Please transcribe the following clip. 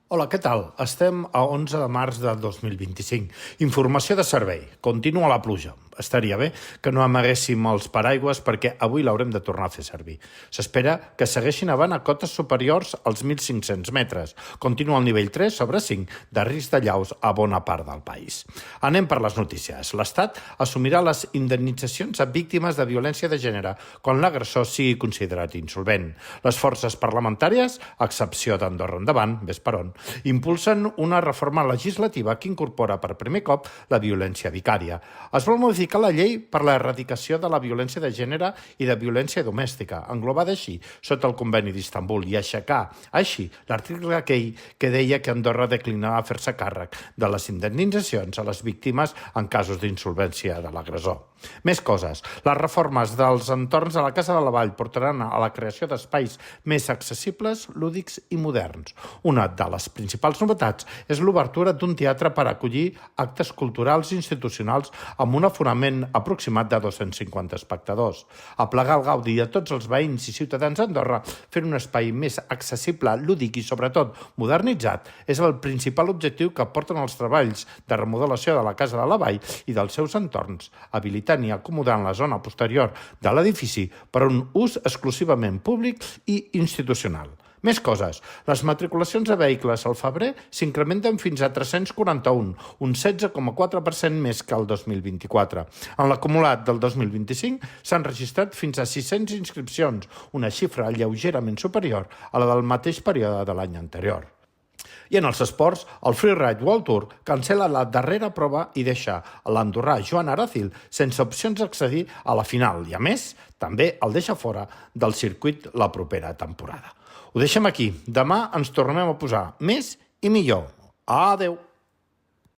Hola, què tal? Estem a 11 de març de 2025. Informació de servei. Continua la pluja. Estaria bé que no amaguéssim els paraigües perquè avui l'haurem de tornar a fer servir. S'espera que segueixin avant a cotes superiors als 1.500 metres. Continua el nivell 3 sobre 5 de risc de llaus a bona part del país. Anem per les notícies. L'Estat assumirà les indemnitzacions a víctimes de violència de gènere quan l'agressor sigui considerat insolvent. Les forces parlamentàries, a excepció d'Andorra Endavant, ves per on, impulsen una reforma legislativa que incorpora per primer cop la violència vicària. Es vol modificar la llei per l'erradicació de la violència de gènere i de violència domèstica, englobada així sota el conveni d'Istanbul, i aixecar així l'article aquell que deia que Andorra declinava fer-se càrrec de les indemnitzacions a les víctimes en casos d'insolvència de l'agressor. Més coses. Les reformes dels entorns de la Casa de la Vall portaran a la creació d'espais més accessibles, lúdics i moderns. Una de les principals novetats és l'obertura d'un teatre per acollir actes culturals i institucionals amb un aforament aproximat de 250 espectadors. Aplegar el gaudi a tots els veïns i ciutadans d'Andorra fent un espai més accessible, lúdic i sobretot modernitzat és el principal objectiu que porten els treballs de remodelació de la Casa de la Vall i dels seus entorns, habilitant i acomodant la zona posterior de l'edifici per a un ús exclusivament públic i institucional. Més coses. Les matriculacions de vehicles al febrer s'incrementen fins a 341, un 16,4% més que el 2024. En l'acumulat del 2025 s'han registrat fins a 600 inscripcions, una xifra lleugerament superior a la del mateix període de l'any anterior. I en els esports, el Freeride World Tour cancela la darrera prova i deixa l'andorrà Joan Aracil sense opcions d'accedir a la final i, a més, també el deixa fora del circuit la propera temporada. Ho deixem aquí. Demà ens tornem a posar més i millor. Adeu!